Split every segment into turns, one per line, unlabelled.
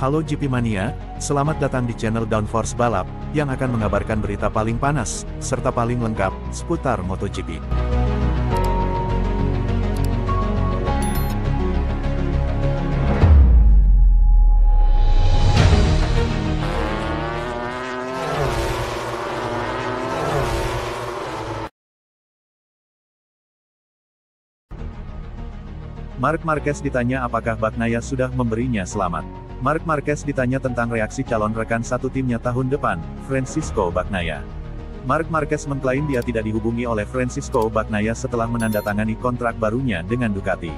Halo GP Mania, selamat datang di channel Downforce Balap, yang akan mengabarkan berita paling panas, serta paling lengkap, seputar MotoGP. Marc Marquez ditanya apakah Bagnaia sudah memberinya selamat. Marc Marquez ditanya tentang reaksi calon rekan satu timnya tahun depan, Francisco Bagnaia. Marc Marquez mengklaim dia tidak dihubungi oleh Francisco Bagnaia setelah menandatangani kontrak barunya dengan Ducati.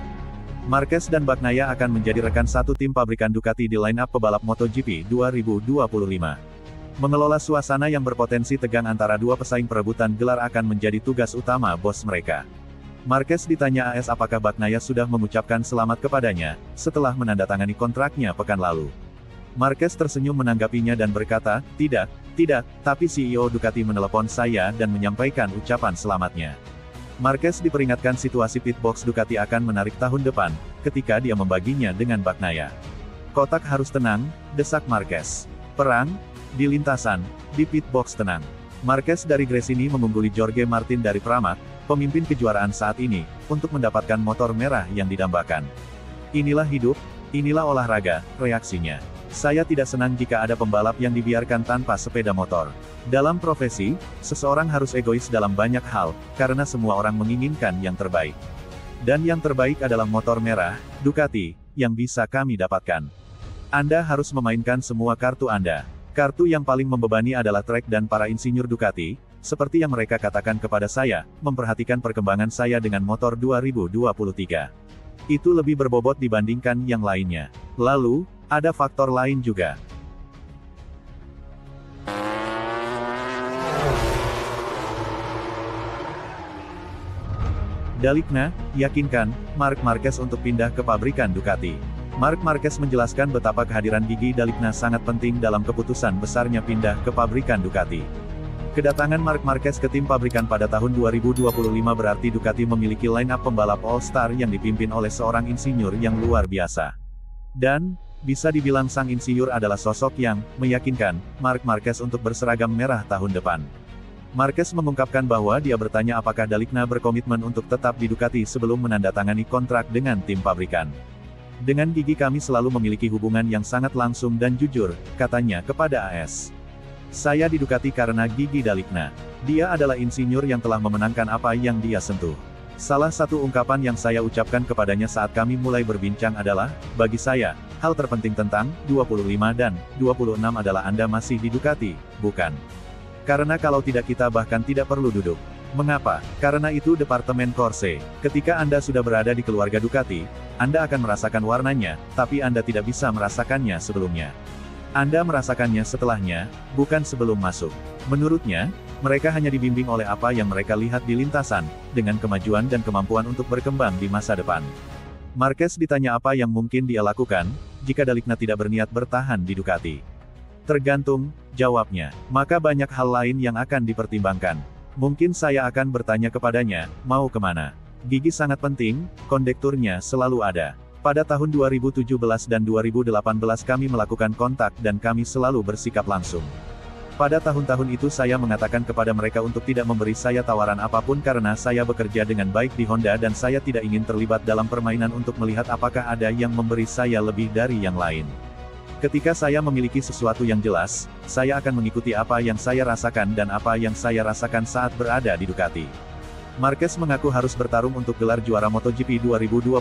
Marquez dan Bagnaia akan menjadi rekan satu tim pabrikan Ducati di line-up pebalap MotoGP 2025. Mengelola suasana yang berpotensi tegang antara dua pesaing perebutan gelar akan menjadi tugas utama bos mereka. Marquez ditanya AS apakah Bagnaia sudah mengucapkan selamat kepadanya, setelah menandatangani kontraknya pekan lalu. Marquez tersenyum menanggapinya dan berkata, tidak, tapi CEO Ducati menelepon saya dan menyampaikan ucapan selamatnya. Marquez diperingatkan situasi pitbox Ducati akan menarik tahun depan, ketika dia membaginya dengan Bagnaia. Kotak harus tenang, desak Marquez. Perang, di lintasan, di pitbox tenang. Marquez dari Gresini mengungguli Jorge Martin dari Pramac, pemimpin kejuaraan saat ini, untuk mendapatkan motor merah yang didambakan. Inilah hidup, inilah olahraga, reaksinya. Saya tidak senang jika ada pembalap yang dibiarkan tanpa sepeda motor. Dalam profesi, seseorang harus egois dalam banyak hal, karena semua orang menginginkan yang terbaik. Dan yang terbaik adalah motor merah, Ducati, yang bisa kami dapatkan. Anda harus memainkan semua kartu Anda. Kartu yang paling membebani adalah trek dan para insinyur Ducati, seperti yang mereka katakan kepada saya, memperhatikan perkembangan saya dengan motor 2023. Itu lebih berbobot dibandingkan yang lainnya. Lalu, ada faktor lain juga. Dalikna, yakinkan, Marc Marquez untuk pindah ke pabrikan Ducati. Marc Marquez menjelaskan betapa kehadiran Gigi Dalikna sangat penting dalam keputusan besarnya pindah ke pabrikan Ducati. Kedatangan Marc Marquez ke tim pabrikan pada tahun 2025 berarti Ducati memiliki line-up pembalap All-Star yang dipimpin oleh seorang insinyur yang luar biasa. Dan, bisa dibilang sang insinyur adalah sosok yang meyakinkan Marc Marquez untuk berseragam merah tahun depan. Marquez mengungkapkan bahwa dia bertanya apakah Dalikna berkomitmen untuk tetap di Ducati sebelum menandatangani kontrak dengan tim pabrikan. Dengan Gigi kami selalu memiliki hubungan yang sangat langsung dan jujur, katanya kepada AS. Saya di Ducati karena Gigi Dalikna. Dia adalah insinyur yang telah memenangkan apa yang dia sentuh. Salah satu ungkapan yang saya ucapkan kepadanya saat kami mulai berbincang adalah, bagi saya, hal terpenting tentang 25 dan 26 adalah Anda masih di Ducati, bukan? Karena kalau tidak kita bahkan tidak perlu duduk. Mengapa? Karena itu departemen Corse. Ketika Anda sudah berada di keluarga Ducati, Anda akan merasakan warnanya, tapi Anda tidak bisa merasakannya sebelumnya. Anda merasakannya setelahnya, bukan sebelum masuk. Menurutnya, mereka hanya dibimbing oleh apa yang mereka lihat di lintasan, dengan kemajuan dan kemampuan untuk berkembang di masa depan. Marquez ditanya apa yang mungkin dia lakukan, jika Dalikna tidak berniat bertahan di Ducati. Tergantung, jawabnya. Maka banyak hal lain yang akan dipertimbangkan. Mungkin saya akan bertanya kepadanya, mau kemana? Gigi sangat penting, kondekturnya selalu ada. Pada tahun 2017 dan 2018 kami melakukan kontak dan kami selalu bersikap langsung. Pada tahun-tahun itu saya mengatakan kepada mereka untuk tidak memberi saya tawaran apapun karena saya bekerja dengan baik di Honda dan saya tidak ingin terlibat dalam permainan untuk melihat apakah ada yang memberi saya lebih dari yang lain. Ketika saya memiliki sesuatu yang jelas, saya akan mengikuti apa yang saya rasakan dan apa yang saya rasakan saat berada di Ducati. Marquez mengaku harus bertarung untuk gelar juara MotoGP 2025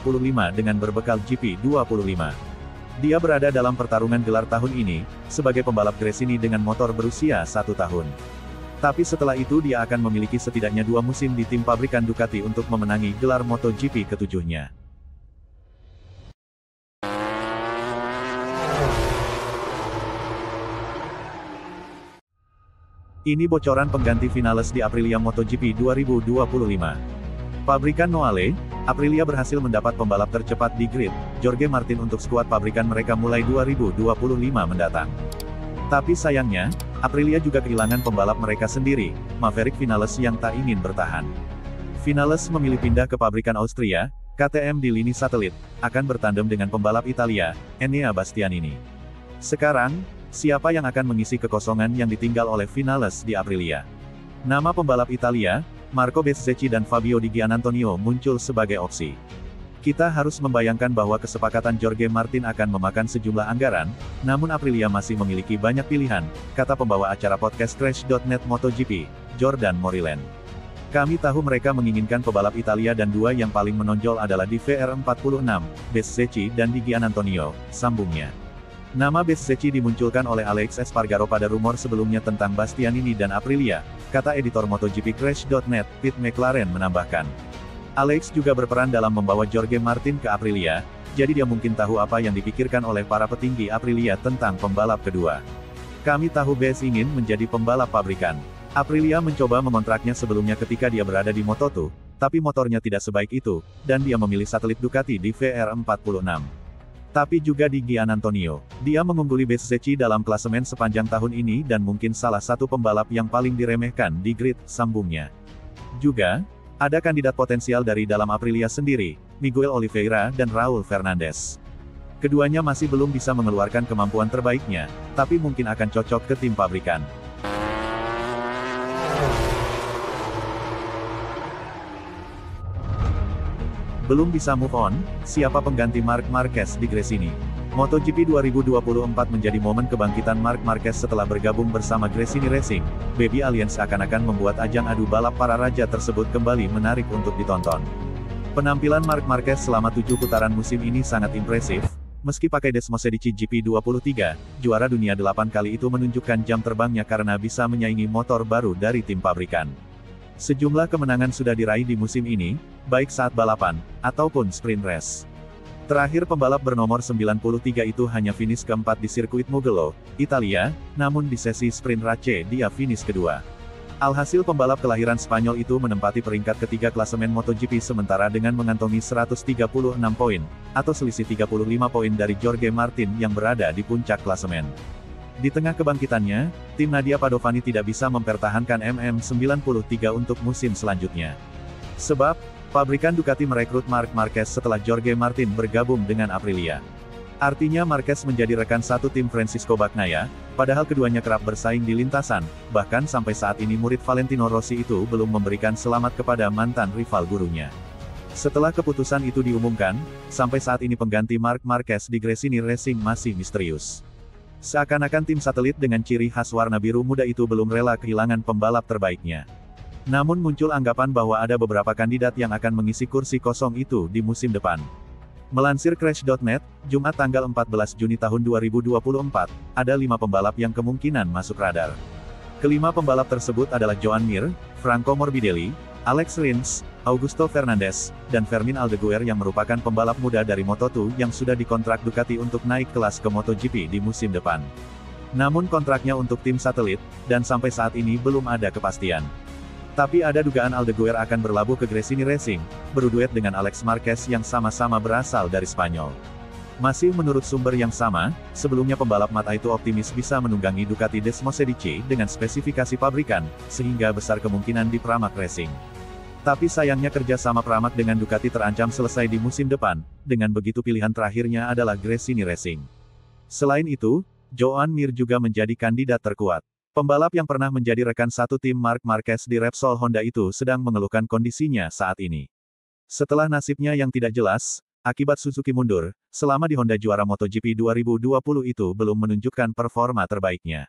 dengan berbekal GP25. Dia berada dalam pertarungan gelar tahun ini, sebagai pembalap Gresini dengan motor berusia 1 tahun. Tapi setelah itu dia akan memiliki setidaknya 2 musim di tim pabrikan Ducati untuk memenangi gelar MotoGP ke-7-nya. Ini bocoran pengganti Vinales di Aprilia MotoGP 2025. Pabrikan Noale, Aprilia berhasil mendapat pembalap tercepat di grid, Jorge Martin untuk skuad pabrikan mereka mulai 2025 mendatang. Tapi sayangnya, Aprilia juga kehilangan pembalap mereka sendiri, Maverick Vinales yang tak ingin bertahan. Vinales memilih pindah ke pabrikan Austria, KTM di lini satelit, akan bertandem dengan pembalap Italia, Enea Bastianini. Sekarang, siapa yang akan mengisi kekosongan yang ditinggal oleh Vinales di Aprilia? Nama pembalap Italia, Marco Bezzecchi dan Fabio Di Giannantonio muncul sebagai opsi. Kita harus membayangkan bahwa kesepakatan Jorge Martin akan memakan sejumlah anggaran, namun Aprilia masih memiliki banyak pilihan, kata pembawa acara podcast Crash.net MotoGP, Jordan Moriland. Kami tahu mereka menginginkan pebalap Italia dan dua yang paling menonjol adalah di VR46, Bezzecchi dan Di Giannantonio, sambungnya. Nama Bezzecchi dimunculkan oleh Alex Espargaro pada rumor sebelumnya tentang Bastianini dan Aprilia, kata editor MotoGP Crash.net, Pete McLaren menambahkan. Alex juga berperan dalam membawa Jorge Martin ke Aprilia, jadi dia mungkin tahu apa yang dipikirkan oleh para petinggi Aprilia tentang pembalap kedua. Kami tahu Bez ingin menjadi pembalap pabrikan. Aprilia mencoba mengontraknya sebelumnya ketika dia berada di Moto2, tapi motornya tidak sebaik itu, dan dia memilih satelit Ducati di VR46. Tapi juga di Giannantonio, dia mengungguli Bezzecchi dalam klasemen sepanjang tahun ini dan mungkin salah satu pembalap yang paling diremehkan di grid, sambungnya. Juga, ada kandidat potensial dari dalam Aprilia sendiri, Miguel Oliveira dan Raul Fernandez. Keduanya masih belum bisa mengeluarkan kemampuan terbaiknya, tapi mungkin akan cocok ke tim pabrikan. Belum bisa move on, siapa pengganti Marc Marquez di Gresini? MotoGP 2024 menjadi momen kebangkitan Marc Marquez setelah bergabung bersama Gresini Racing. Baby Alliance akan membuat ajang adu balap para raja tersebut kembali menarik untuk ditonton. Penampilan Marc Marquez selama 7 putaran musim ini sangat impresif. Meski pakai Desmosedici GP23, juara dunia 8 kali itu menunjukkan jam terbangnya karena bisa menyaingi motor baru dari tim pabrikan. Sejumlah kemenangan sudah diraih di musim ini, baik saat balapan, ataupun sprint race. Terakhir pembalap bernomor 93 itu hanya finish keempat di sirkuit Mugello, Italia, namun di sesi sprint race dia finish kedua. Alhasil pembalap kelahiran Spanyol itu menempati peringkat ketiga klasemen MotoGP sementara dengan mengantongi 136 poin, atau selisih 35 poin dari Jorge Martin yang berada di puncak klasemen. Di tengah kebangkitannya, tim Nadia Padovani tidak bisa mempertahankan MM93 untuk musim selanjutnya. Sebab, pabrikan Ducati merekrut Marc Marquez setelah Jorge Martin bergabung dengan Aprilia. Artinya Marquez menjadi rekan satu tim Francisco Bagnaia, padahal keduanya kerap bersaing di lintasan, bahkan sampai saat ini murid Valentino Rossi itu belum memberikan selamat kepada mantan rival gurunya. Setelah keputusan itu diumumkan, sampai saat ini pengganti Marc Marquez di Gresini Racing masih misterius. Seakan-akan tim satelit dengan ciri khas warna biru muda itu belum rela kehilangan pembalap terbaiknya. Namun muncul anggapan bahwa ada beberapa kandidat yang akan mengisi kursi kosong itu di musim depan. Melansir Crash.net, Jumat tanggal 14 Juni tahun 2024, ada 5 pembalap yang kemungkinan masuk radar. Kelima pembalap tersebut adalah Joan Mir, Franco Morbidelli, Alex Rins, Augusto Fernandez, dan Fermin Aldeguer yang merupakan pembalap muda dari Moto2 yang sudah dikontrak Ducati untuk naik kelas ke MotoGP di musim depan. Namun kontraknya untuk tim satelit, dan sampai saat ini belum ada kepastian. Tapi ada dugaan Aldeguer akan berlabuh ke Gresini Racing, berduet dengan Alex Marquez yang sama-sama berasal dari Spanyol. Masih menurut sumber yang sama, sebelumnya pembalap mata itu optimis bisa menunggangi Ducati Desmosedici dengan spesifikasi pabrikan, sehingga besar kemungkinan di Pramac Racing. Tapi sayangnya kerja sama Pramac dengan Ducati terancam selesai di musim depan, dengan begitu pilihan terakhirnya adalah Gresini Racing. Selain itu, Joan Mir juga menjadi kandidat terkuat. Pembalap yang pernah menjadi rekan satu tim Marc Marquez di Repsol Honda itu sedang mengeluhkan kondisinya saat ini. Setelah nasibnya yang tidak jelas, akibat Suzuki mundur, selama di Honda juara MotoGP 2020 itu belum menunjukkan performa terbaiknya.